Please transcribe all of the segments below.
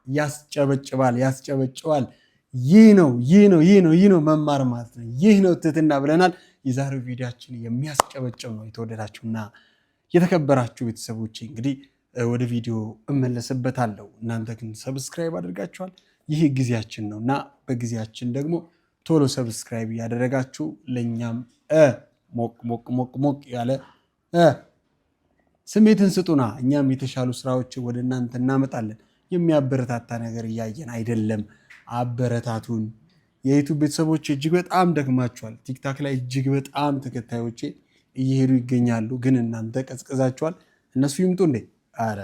ያስጨበጭባል ይህ ነው መማር ማለት ነው ይህ ነው ትህትና ብለናል የዛሬው ቪዲዮአችን የሚያስጨበጭብ ነው የተወደዳችሁና የተከበራችሁ ቤተሰቦቼ እንግዲህ ወደ ቪዲዮ እመለስበታለሁ እናንተ ግን ሰብስክራይብ አድርጋችኋል ይህ ጊዜያችን ነውና በጊዜያችን ደግሞ ቶሎ ሰብስክራይብ ያደረጋችሁ ለኛም ሞቅ ያለ ስሜትን ስጡና እኛም የተሻሉ ስራዎች ወደ እናንተ እናመጣለን የሚያበረታታ ነገር ያያየን አይደለም አበረታቱን የዩቲዩብ ቤተሰቦች እጅግ በጣም ደክማችኋል ቲክታክ ላይ እጅግ በጣም ተከታዮቼ እየሄዱ ይገኛሉ ግን እናንተ ቀዝቀዛችኋል እነሱ ይምጡ እንዴ አረ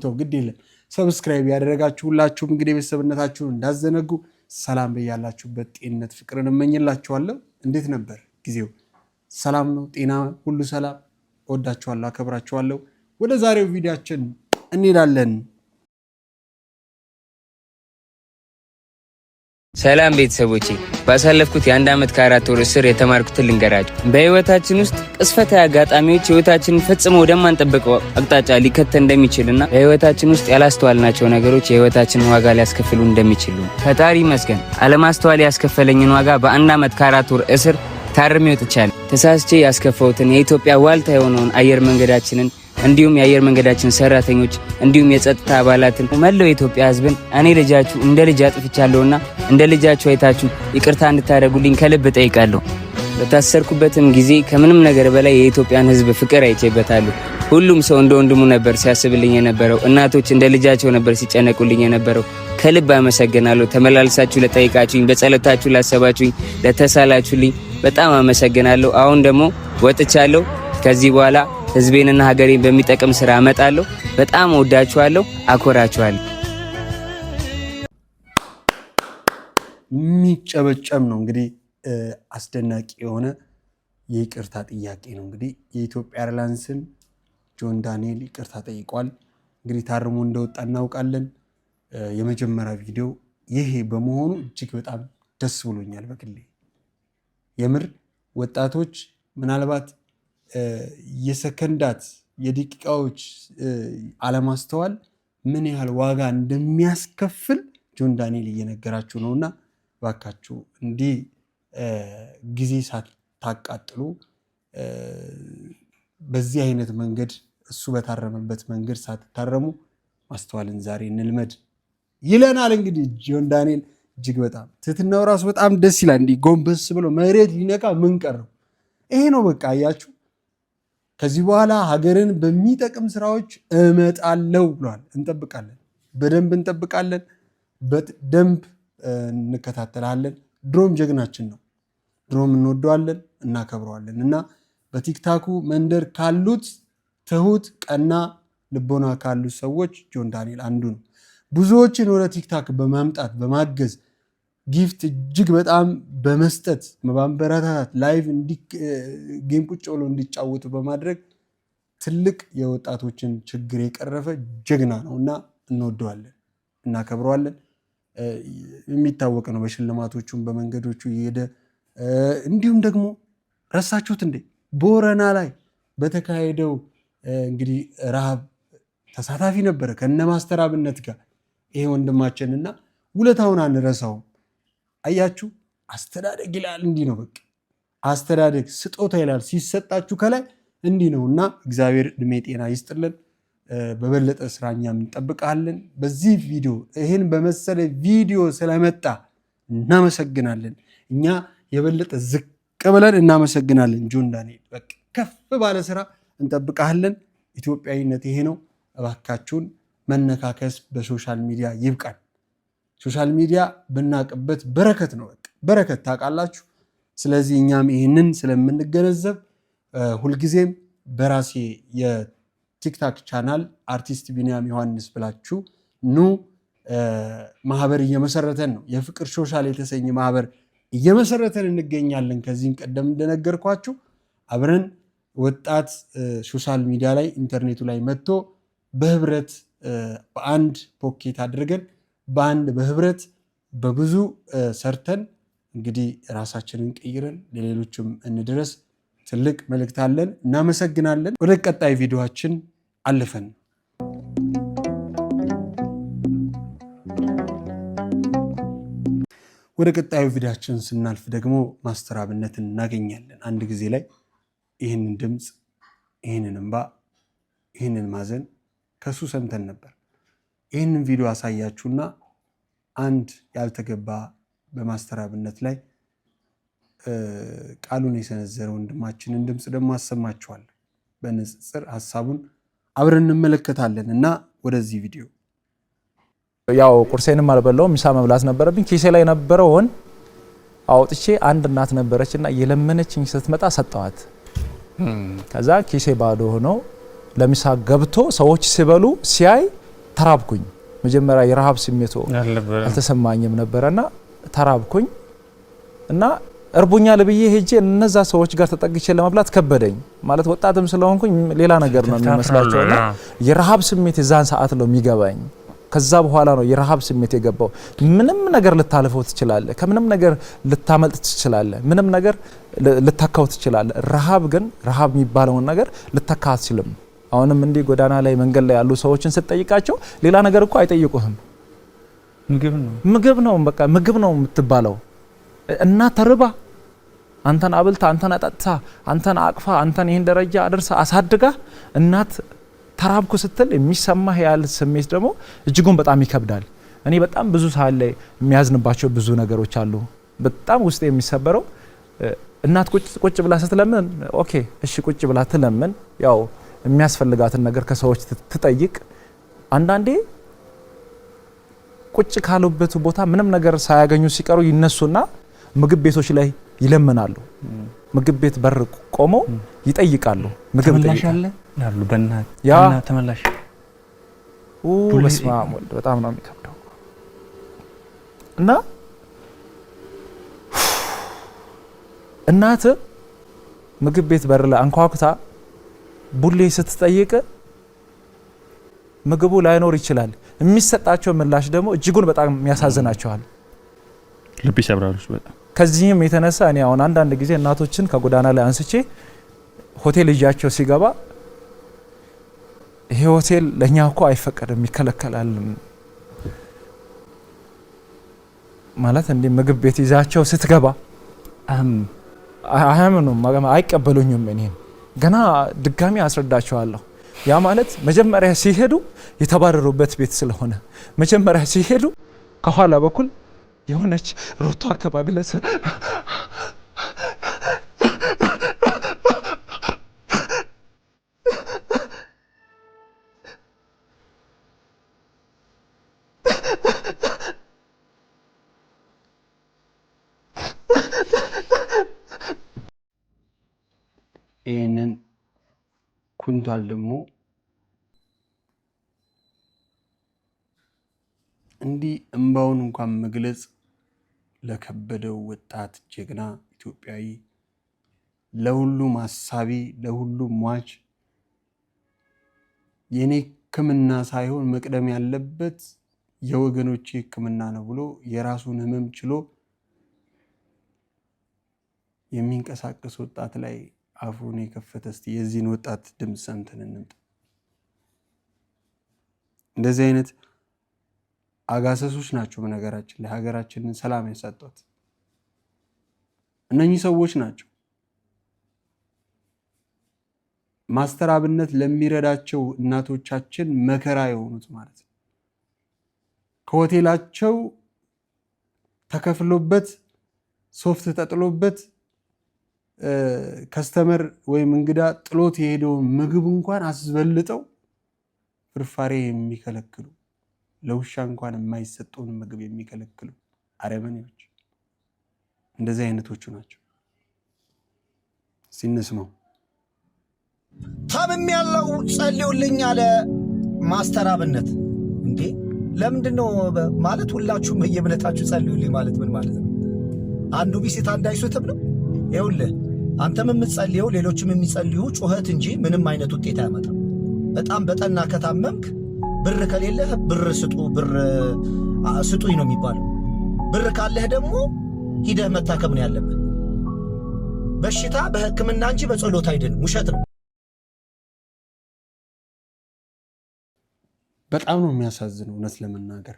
ተው ግድ የለም ሰብስክራይብ ያደረጋችሁ ሁላችሁም እንግዲህ ቤተሰብነታችሁን እንዳዘነጉ ሰላም በያላችሁበት ጤንነት ፍቅርን እመኝላችኋለሁ እንዴት ነበር ጊዜው ሰላም ነው ጤና ሁሉ ሰላም ወዳችኋለሁ አከብራችኋለሁ ወደ ዛሬው ቪዲዮአችን እንሄዳለን ሰላም ቤተሰቦቼ ባሳለፍኩት የአንድ ዓመት ከአራት ወር እስር የተማርኩትን ልንገራችሁ በህይወታችን ውስጥ ቅስፈታዊ አጋጣሚዎች ህይወታችንን ፈጽሞ ወደማንጠብቀው አቅጣጫ ሊከተል እንደሚችልና በህይወታችን ውስጥ ያላስተዋልናቸው ነገሮች የህይወታችንን ዋጋ ሊያስከፍሉ እንደሚችሉ ፈጣሪ ይመስገን አለማስተዋል ያስከፈለኝን ዋጋ በአንድ ዓመት ከአራት ወር እስር ታርሜ ወጥቻለሁ ተሳስቼ ያስከፈውትን የኢትዮጵያ ዋልታ የሆነውን አየር መንገዳችንን እንዲሁም የአየር መንገዳችን ሰራተኞች እንዲሁም የጸጥታ አባላትን መላው የኢትዮጵያ ህዝብን እኔ ልጃችሁ እንደ ልጅ አጥፍቻለሁና እንደ ልጃችሁ አይታችሁ ይቅርታ እንድታደርጉልኝ ከልብ ጠይቃለሁ በታሰርኩበትም ጊዜ ከምንም ነገር በላይ የኢትዮጵያን ህዝብ ፍቅር አይቼበታለሁ ሁሉም ሰው እንደ ወንድሙ ነበር ሲያስብልኝ የነበረው እናቶች እንደ ልጃቸው ነበር ሲጨነቁልኝ የነበረው ከልብ አመሰግናለሁ ተመላልሳችሁ ለጠይቃችሁኝ በጸሎታችሁ ላሰባችሁኝ ለተሳላችሁልኝ በጣም አመሰግናለሁ አሁን ደግሞ ወጥቻለሁ ከዚህ በኋላ ህዝቤንና ሀገሬን በሚጠቅም ስራ አመጣለሁ በጣም ወዳችኋለሁ አኮራችኋለሁ የሚጨበጨም ነው እንግዲህ አስደናቂ የሆነ የይቅርታ ጥያቄ ነው እንግዲህ የኢትዮጵያ ኤርላይንስን ጆን ዳንኤል ይቅርታ ጠይቋል እንግዲህ ታርሞ እንደወጣ እናውቃለን የመጀመሪያ ቪዲዮ ይሄ በመሆኑ እጅግ በጣም ደስ ብሎኛል በግሌ የምር ወጣቶች ምናልባት የሰከንዳት የደቂቃዎች አለማስተዋል ምን ያህል ዋጋ እንደሚያስከፍል ጆን ዳንኤል እየነገራችሁ ነውና ባካችሁ እንዲህ ጊዜ ሳታቃጥሉ በዚህ አይነት መንገድ እሱ በታረመበት መንገድ ሳትታረሙ ማስተዋልን ዛሬ እንልመድ ይለናል እንግዲህ ጆን ዳንኤል እጅግ በጣም ትህትናው ራሱ በጣም ደስ ይላል እንዲህ ጎንበስ ብሎ መሬት ሊነካ ምን ቀረው ይሄ ነው በቃ አያችሁ ከዚህ በኋላ ሀገርን በሚጠቅም ስራዎች እመጣለሁ ብሏል እንጠብቃለን በደንብ እንጠብቃለን በደንብ እንከታተላለን ድሮም ጀግናችን ነው ድሮም እንወደዋለን እናከብረዋለን እና በቲክታኩ መንደር ካሉት ትሁት ቀና ልቦና ካሉት ሰዎች ጆን ዳንኤል አንዱ ነው ብዙዎችን ወደ ቲክታክ በማምጣት በማገዝ ጊፍት እጅግ በጣም በመስጠት በማበረታታት ላይቭ ጌም ቁጭ ብሎ እንዲጫወቱ በማድረግ ትልቅ የወጣቶችን ችግር የቀረፈ ጀግና ነውና እንወደዋለን እናከብረዋለን የሚታወቅ ነው በሽልማቶቹም በመንገዶቹ እየሄደ እንዲሁም ደግሞ ረሳችሁት እንዴ ቦረና ላይ በተካሄደው እንግዲህ ረሃብ ተሳታፊ ነበረ ከነ ማስተር አብነት ጋር ይሄ ወንድማችንና ውለታውን አንረሳውም አያችሁ አስተዳደግ ይላል እንዲህ ነው በቃ አስተዳደግ ስጦታ ይላል ሲሰጣችሁ ከላይ እንዲህ ነውና እግዚአብሔር እድሜ ጤና ይስጥልን በበለጠ ስራኛም እንጠብቃለን በዚህ ቪዲዮ ይሄን በመሰለ ቪዲዮ ስለመጣ እናመሰግናለን እኛ የበለጠ ዝቅ ብለን እናመሰግናለን ጆን ዳንኤል በቃ ከፍ ባለ ስራ እንጠብቃለን ኢትዮጵያዊነት ይሄ ነው እባካችሁን መነካከስ በሶሻል ሚዲያ ይብቃል ሶሻል ሚዲያ ብናቅበት በረከት ነው በቃ በረከት ታውቃላችሁ ስለዚህ እኛም ይሄንን ስለምንገነዘብ ሁልጊዜም በራሴ የቲክታክ ቻናል አርቲስት ቢኒያም ዮሐንስ ብላችሁ ኑ ማህበር እየመሰረተን ነው የፍቅር ሶሻል የተሰኘ ማህበር እየመሰረተን እንገኛለን ከዚህም ቀደም እንደነገርኳችሁ አብረን ወጣት ሶሻል ሚዲያ ላይ ኢንተርኔቱ ላይ መጥቶ በህብረት በአንድ ፖኬት አድርገን በአንድ በህብረት በብዙ ሰርተን እንግዲህ ራሳችንን ቀይረን ለሌሎችም እንድረስ ትልቅ መልእክት አለን እናመሰግናለን ወደ ቀጣይ ቪዲዮአችን አልፈን ወደ ቀጣዩ ቪዲዮአችን ስናልፍ ደግሞ ማስተር አብነትን እናገኛለን። አንድ ጊዜ ላይ ይህንን ድምፅ፣ ይህንን እንባ፣ ይህንን ማዘን ከሱ ሰምተን ነበር። ይህንን ቪዲዮ አሳያችሁና አንድ ያልተገባ በማስተር አብነት ላይ ቃሉን የሰነዘረ ወንድማችንን ድምፅ ደግሞ አሰማችኋለሁ። በንጽጽር ሀሳቡን አብረን እንመለከታለን እና ወደዚህ ቪዲዮ። ያው ቁርሴንም አልበላው ምሳ መብላት ነበረብኝ። ኪሴ ላይ ነበረውን አውጥቼ አንድ እናት ነበረችና የለመነችኝ ስትመጣ ሰጠዋት። ከዛ ኪሴ ባዶ ሆኖ ለምሳ ገብቶ ሰዎች ሲበሉ ሲያይ ተራብኩኝ። መጀመሪያ የረሃብ ስሜቱ አልተሰማኝም ነበርና ተራብኩኝ እና እርቦኛል ብዬ ሄጄ እነዛ ሰዎች ጋር ተጠግቼ ለመብላት ከበደኝ። ማለት ወጣትም ስለሆንኩኝ ሌላ ነገር ነው የሚመስላቸውና የረሃብ ስሜት የዛን ሰዓት ነው የሚገባኝ። ከዛ በኋላ ነው የረሃብ ስሜት የገባው። ምንም ነገር ልታልፈው ትችላለህ፣ ከምንም ነገር ልታመልጥ ትችላለህ፣ ምንም ነገር ልታካው ትችላለህ። ረሃብ ግን ረሃብ የሚባለውን ነገር ልታካ አትችልም። አሁንም እንዲህ ጎዳና ላይ መንገድ ላይ ያሉ ሰዎችን ስትጠይቃቸው ሌላ ነገር እኮ አይጠይቁህም። ምግብ ነው በቃ ምግብ ነው የምትባለው። እና ተርባ አንተን አብልታ አንተን አጠጥታ አንተን አቅፋ አንተን ይሄን ደረጃ አድርሳ አሳድጋ እናት ተራብኩ ስትል የሚሰማህ ያለ ስሜት ደግሞ እጅጉን በጣም ይከብዳል። እኔ በጣም ብዙ ሰዓት ላይ የሚያዝንባቸው ብዙ ነገሮች አሉ። በጣም ውስጥ የሚሰበረው እናት ቁጭ ብላ ስትለምን ኦኬ እሺ ቁጭ ብላ ትለምን፣ ያው የሚያስፈልጋትን ነገር ከሰዎች ትጠይቅ። አንዳንዴ ቁጭ ካሉበት ቦታ ምንም ነገር ሳያገኙ ሲቀሩ ይነሱና ምግብ ቤቶች ላይ ይለምናሉ። ምግብ ቤት በር ቆመው ይጠይቃሉ። ምግብ ተመላሻለ ያሉ በእናት ያና ተመላሽ በስመ አብ ወልድ በጣም ነው የሚከብደው። እና እናት ምግብ ቤት በር ላይ አንኳኩታ ቡሌ ስትጠይቅ ምግቡ ላይኖር ይችላል። የሚሰጣቸው ምላሽ ደግሞ እጅጉን በጣም ያሳዝናቸዋል፣ ልብ ይሰብራሉ በጣም። ከዚህም የተነሳ እኔ አሁን አንዳንድ ጊዜ እናቶችን ከጎዳና ላይ አንስቼ ሆቴል ይዣቸው ሲገባ ይሄ ሆቴል ለኛ እኮ አይፈቀድም ይከለከላል ማለት እንዴ ምግብ ቤት ይዛቸው ስትገባ አያምኑም፣ አይቀበሉኝም። እኔን ገና ድጋሚ አስረዳቸዋለሁ። ያ ማለት መጀመሪያ ሲሄዱ የተባረሩበት ቤት ስለሆነ መጀመሪያ ሲሄዱ ከኋላ በኩል የሆነች ሮቶ አካባቢ ለሰ ይህንን ኩንታል ደግሞ እንዲህ እንባውን እንኳን መግለጽ ለከበደው ወጣት ጀግና ኢትዮጵያዊ፣ ለሁሉም አሳቢ፣ ለሁሉም ሟች የኔ ሕክምና ሳይሆን መቅደም ያለበት የወገኖቼ ሕክምና ነው ብሎ የራሱን ህመም ችሎ የሚንቀሳቀስ ወጣት ላይ አፉን የከፈተ እስቲ የዚህን ወጣት ድምፅ ሰምተን እንምጣ። እንደዚህ አይነት አጋሰሶች ናቸው በነገራችን ላይ ሀገራችንን ሰላም ያሳጧት እነኚህ ሰዎች ናቸው። ማስተር አብነት ለሚረዳቸው እናቶቻችን መከራ የሆኑት ማለት ነው። ከሆቴላቸው ተከፍሎበት ሶፍት ተጥሎበት ከስተመር ወይም እንግዳ ጥሎት የሄደውን ምግብ እንኳን አስበልጠው ፍርፋሬ የሚከለክሉ ለውሻ እንኳን የማይሰጠውን ምግብ የሚከለክሉ አረመኔዎች እንደዚህ አይነቶቹ ናቸው። ሲነስመው ታምም ያለው ጸልዩልኝ አለ ማስተር አብነት። እንዴ ለምንድነው ማለት ሁላችሁም በየእምነታችሁ ጸልዩልኝ ማለት ምን ማለት ነው? አንዱ ቢሲት አንድ አይሱትም ነው። ይኸውልህ አንተም የምትጸልየው ሌሎችም የሚጸልዩ ጩኸት እንጂ ምንም አይነት ውጤት አያመጣም። በጣም በጠና ከታመምክ ብር ከሌለህ ብር ስጡኝ ነው የሚባለው። ብር ካለህ ደግሞ ሂደህ መታከም ነው ያለብህ። በሽታ በሕክምና እንጂ በጸሎት አይደለም። ውሸት ነው። በጣም ነው የሚያሳዝነው እውነት ለመናገር።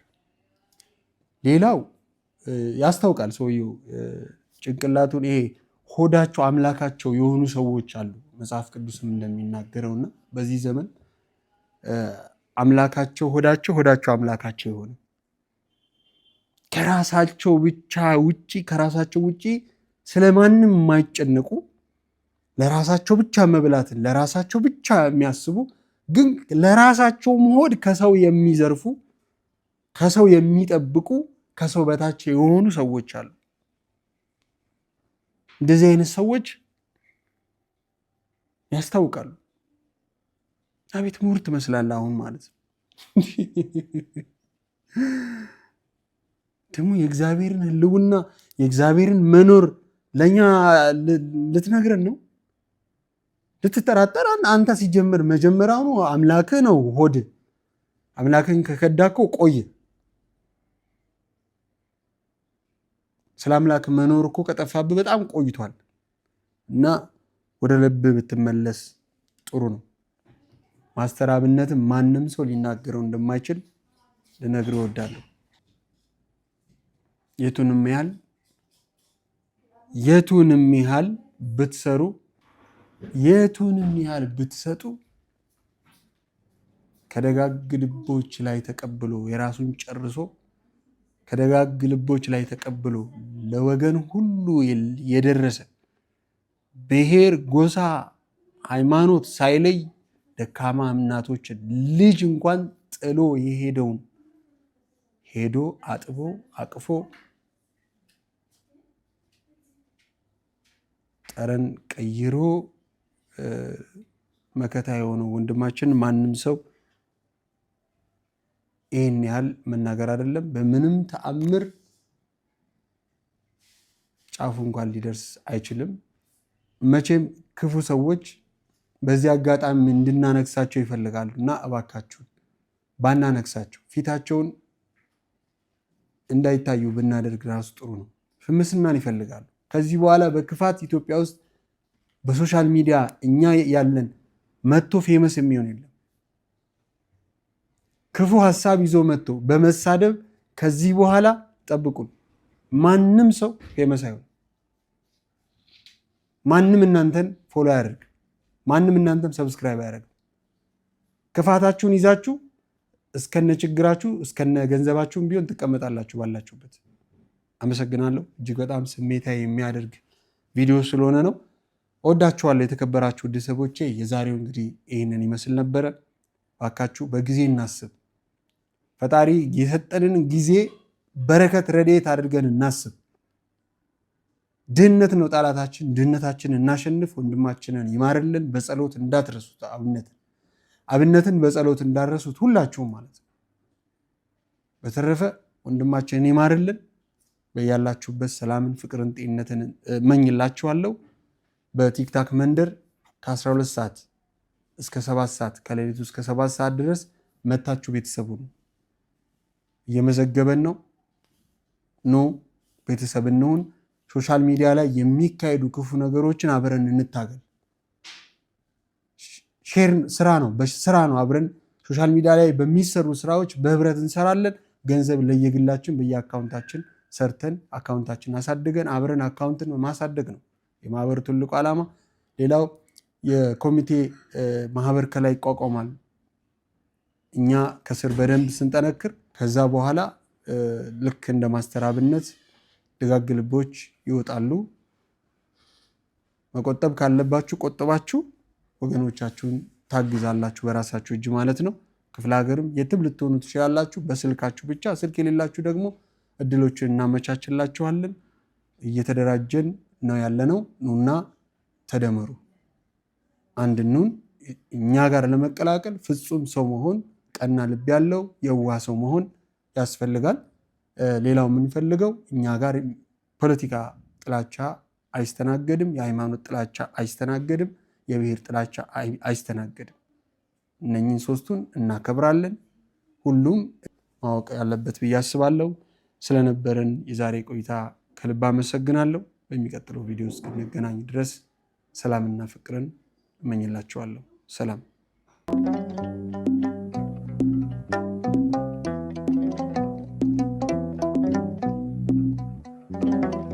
ሌላው ያስታውቃል ሰውየው ጭንቅላቱን። ይሄ ሆዳቸው አምላካቸው የሆኑ ሰዎች አሉ መጽሐፍ ቅዱስም እንደሚናገረውና በዚህ ዘመን አምላካቸው ሆዳቸው አምላካቸው የሆነ ከራሳቸው ውጪ ስለማንም የማይጨነቁ ለራሳቸው ብቻ መብላትን ለራሳቸው ብቻ የሚያስቡ ግን ለራሳቸውም ሆድ ከሰው የሚዘርፉ ከሰው የሚጠብቁ ከሰው በታች የሆኑ ሰዎች አሉ። እንደዚህ አይነት ሰዎች ያስታውቃሉ። አቤት ምሁር ትመስላለህ አሁን ማለት ነው። ደግሞ የእግዚአብሔርን ሕልውና የእግዚአብሔርን መኖር ለእኛ ልትነግረን ነው። ልትጠራጠር አንተ ሲጀምር መጀመሪያውኑ አምላክህ ነው ሆድ። አምላክህን ከከዳከው ቆየ። ስለ አምላክ መኖር እኮ ከጠፋብህ በጣም ቆይቷል እና ወደ ልብ ብትመለስ ጥሩ ነው። ማስተር አብነትም ማንም ሰው ሊናገረው እንደማይችል ልነግርህ እወዳለሁ። የቱንም ያህል ብትሰሩ የቱንም ያህል ብትሰጡ ከደጋግ ልቦች ላይ ተቀብሎ የራሱን ጨርሶ ከደጋግ ልቦች ላይ ተቀብሎ ለወገን ሁሉ የደረሰ ብሔር፣ ጎሳ፣ ሃይማኖት ሳይለይ ደካማ እናቶችን ልጅ እንኳን ጥሎ የሄደውን ሄዶ አጥቦ አቅፎ ጠረን ቀይሮ መከታ የሆነው ወንድማችን ማንም ሰው ይህን ያህል መናገር አይደለም በምንም ተአምር ጫፉ እንኳን ሊደርስ አይችልም። መቼም ክፉ ሰዎች በዚህ አጋጣሚ እንድናነግሳቸው ይፈልጋሉ እና እባካችሁን ባናነግሳቸው ፊታቸውን እንዳይታዩ ብናደርግ ራሱ ጥሩ ነው። ፍምስናን ይፈልጋሉ። ከዚህ በኋላ በክፋት ኢትዮጵያ ውስጥ በሶሻል ሚዲያ እኛ ያለን መጥቶ ፌመስ የሚሆን የለም። ክፉ ሀሳብ ይዞ መጥቶ በመሳደብ ከዚህ በኋላ ጠብቁን። ማንም ሰው ፌመስ አይሆን። ማንም እናንተን ፎሎ ያደርግ። ማንም እናንተን ሰብስክራይብ ያደርግ። ክፋታችሁን ይዛችሁ እስከነ ችግራችሁ እስከነ ገንዘባችሁን ቢሆን ትቀመጣላችሁ ባላችሁበት። አመሰግናለሁ። እጅግ በጣም ስሜታዊ የሚያደርግ ቪዲዮ ስለሆነ ነው። እወዳችኋለሁ የተከበራችሁ ቤተሰቦቼ። የዛሬው እንግዲህ ይህንን ይመስል ነበረ። እባካችሁ በጊዜ እናስብ። ፈጣሪ የሰጠንን ጊዜ በረከት ረድኤት አድርገን እናስብ። ድህነት ነው ጠላታችን። ድህነታችንን እናሸንፍ። ወንድማችንን ይማርልን። በጸሎት እንዳትረሱት አብነትን በጸሎት እንዳትረሱት ሁላችሁም ማለት ነው። በተረፈ ወንድማችንን ይማርልን። በያላችሁበት ሰላምን፣ ፍቅርን፣ ጤንነትን እመኝላችኋለሁ። በቲክታክ መንደር ከ12 ሰዓት እስከ 7 ሰዓት ከሌሊቱ እስከ 7 ሰዓት ድረስ መታችሁ ቤተሰቡ ነው እየመዘገበን ነው። ኖ ቤተሰብ እንሁን። ሶሻል ሚዲያ ላይ የሚካሄዱ ክፉ ነገሮችን አብረን እንታገል። ሼር ስራ ነው። አብረን ሶሻል ሚዲያ ላይ በሚሰሩ ስራዎች በህብረት እንሰራለን። ገንዘብ ለየግላችን በየአካውንታችን ሰርተን አካውንታችን አሳድገን አብረን አካውንትን ማሳደግ ነው የማህበሩ ትልቁ ዓላማ። ሌላው የኮሚቴ ማህበር ከላይ ይቋቋማል። እኛ ከስር በደንብ ስንጠነክር ከዛ በኋላ ልክ እንደ ማስተር አብነት ደጋግ ልቦች ይወጣሉ። መቆጠብ ካለባችሁ ቆጥባችሁ ወገኖቻችሁን ታግዛላችሁ፣ በራሳችሁ እጅ ማለት ነው። ክፍለ ሀገርም የትም ልትሆኑ ትችላላችሁ። በስልካችሁ ብቻ፣ ስልክ የሌላችሁ ደግሞ እድሎችን እናመቻችላችኋለን። እየተደራጀን ነው ያለነው። ኑና ተደመሩ፣ አንድ ኑን። እኛ ጋር ለመቀላቀል ፍጹም ሰው መሆን፣ ቀና ልብ ያለው የዋህ ሰው መሆን ያስፈልጋል። ሌላው የምንፈልገው እኛ ጋር ፖለቲካ ጥላቻ አይስተናገድም፣ የሃይማኖት ጥላቻ አይስተናገድም፣ የብሔር ጥላቻ አይስተናገድም። እነኚህን ሶስቱን እናከብራለን። ሁሉም ማወቅ ያለበት ብዬ አስባለሁ። ስለነበረን የዛሬ ቆይታ ከልብ አመሰግናለሁ። በሚቀጥለው ቪዲዮ እስክንገናኝ ድረስ ሰላምና ፍቅርን እመኝላችኋለሁ። ሰላም። ነው።